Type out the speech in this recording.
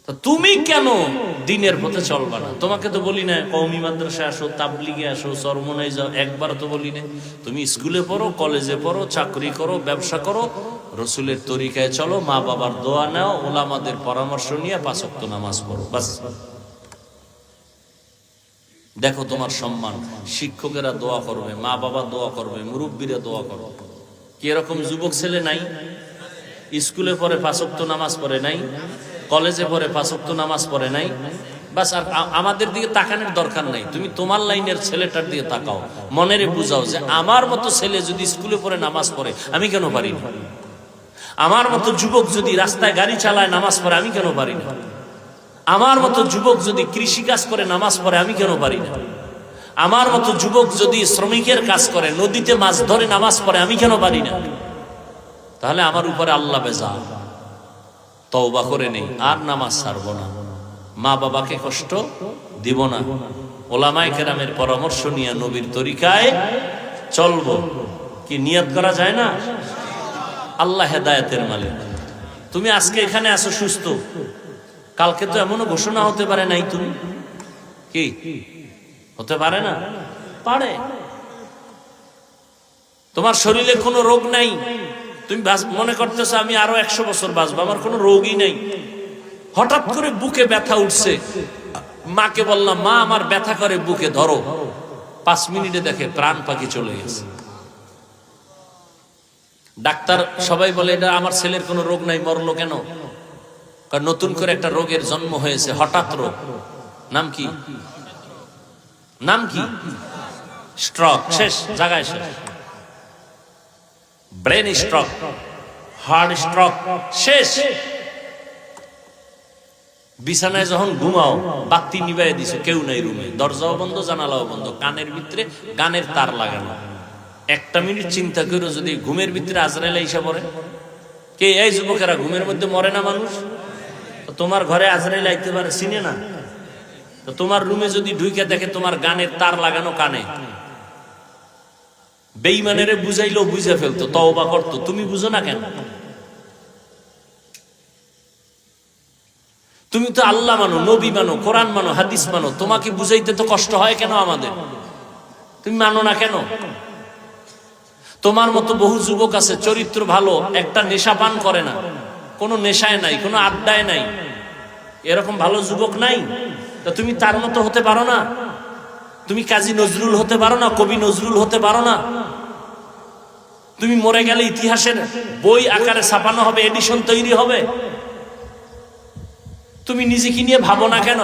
তুমি কেন দিনের পথে চলবা না? তোমাকে তো বলি না কওমি মাদ্রাসায় আসো, তাবলিগে আসো, চরমনায় যাও, একবার তো বলি না। তুমি স্কুলে পড়ো, কলেজে পড়ো, চাকরি করো, ব্যবসা করো, রসুলের তরিকায় চলো, মা বাবার দোয়া নাও, ওলামাদের পরামর্শ নিয়ে 5 ওয়াক্ত নামাজ পড়ো, বাস। দেখো তোমার সম্মান, শিক্ষকেরা দোয়া করবে, মা বাবা দোয়া করবে, মুরব্বীরা দোয়া করবে। কি এরকম যুবক ছেলে নাই? স্কুলে পড়ে 5 ওয়াক্ত নামাজ পড়ে নাই, কলেজে পড়ে 5 ওয়াক্ত নামাজ পড়ে নাই, বাস। আর আমাদের দিকে তাকানোর দরকার নাই। তুমি তোমার লাইনের ছেলেটার দিকে তাকাও, মনেরে বুঝাও যে আমার মতো ছেলে যদি স্কুলে পড়ে নামাজ পড়ে আমি কেন পারি না? আমার মতো যুবক যদি রাস্তায় গাড়ি চালায় নামাজ পড়ে আমি কেন পারি না? আমার মতো যুবক যদি কৃষিকাজ করে নামাজ পড়ে আমি কেন পারি না? আমার মতো যুবক যদি শ্রমিকের কাজ করে, নদীতে মাছ ধরে নামাজ পড়ে আমি কেন পারি না? তাহলে আমার উপরে আল্লাহ বেজা। তওবা করে নেই, আর নামাজ ছাড়বো না, মা বাবাকে কষ্ট দিব না, ওলামায়ে কেরামের পরামর্শ নিয়ে নবীর তরিকায় চলবো। কি নিয়ত করা যায় না? আল্লাহ হেদায়েতের মালিক। তুমি আজকে এখানে আসো সুস্থ, কালকে তো এমনও ঘোষণা হতে পারে নাই। তুমি কি হতে পারে না? পারে। তোমার শরীরে কোনো রোগ নাই, তুমি মনে করতেছো আমি আরো 100 বছর বাঁচবো, আমার কোনো রোগই নাই। হঠাৎ করে বুকে ব্যথা উঠছে, মাকে বললাম মা আমার ব্যথা করে বুকে, ধরো। 5 মিনিটে দেখে প্রাণ পাখি চলে গেছে। ডাক্তার সবাই বলে এটা আমার ছেলের কোনো রোগ নাই, মরলো কেন? কারণ নতুন করে একটা রোগের জন্ম হয়েছে, হঠাৎ রোগ। নাম কি? নাম কি? স্ট্রোক। শেষ জায়গায় শেষ। ব্রেন স্ট্রোক, হার্ট স্ট্রোক, শেষ। বিছানায় যখন ঘুমাও, বাতি নিভাই দিছে, কেউ নাই রুমে, দরজাও বন্ধ, জানালাও বন্ধ, কানের ভিতরে গানের তার লাগানো। 1 মিনিট চিন্তা করো, যদি ঘুমের ভিতরে আজরাইল এসে পড়ে। কে এই যুবকেরা, ঘুমের মধ্যে মরে না মানুষ? তোমার ঘরে আজরাইল আইতে পারে, চিনে না? তো তোমার রুমে যদি ঢুকে দেখে তোমার গানের তার লাগানো কানে, বেঈমানেরে বুঝাইলেও বুঝে ফেলতো, তওবা করতো। তুমি বুঝো না কেন? তুমি তো আল্লাহ মানো, নবী মানো, কোরআন মানো, হাদিস মানো, তোমাকে বুঝাইতে তো কষ্ট হয় কেন আমাদের? তুমি মানো না কেন? তোমার মতো বহু যুবক আছে, চরিত্র ভালো, একটা নেশা পান করে না, কোনো নেশায় নাই, কোনো আড্ডায় নাই, এরকম ভালো যুবক নাই? তা তুমি তার মতো হতে পারো না? তুমি কাজী নজরুল হতে পারো না? কবি নজরুল হতে পারো না? তুমি মরে গেলে ইতিহাসের বই আকারে ছাপানো হবে, এডিশন তৈরি হবে। তুমি নিজেকে নিয়ে ভাবো না কেন?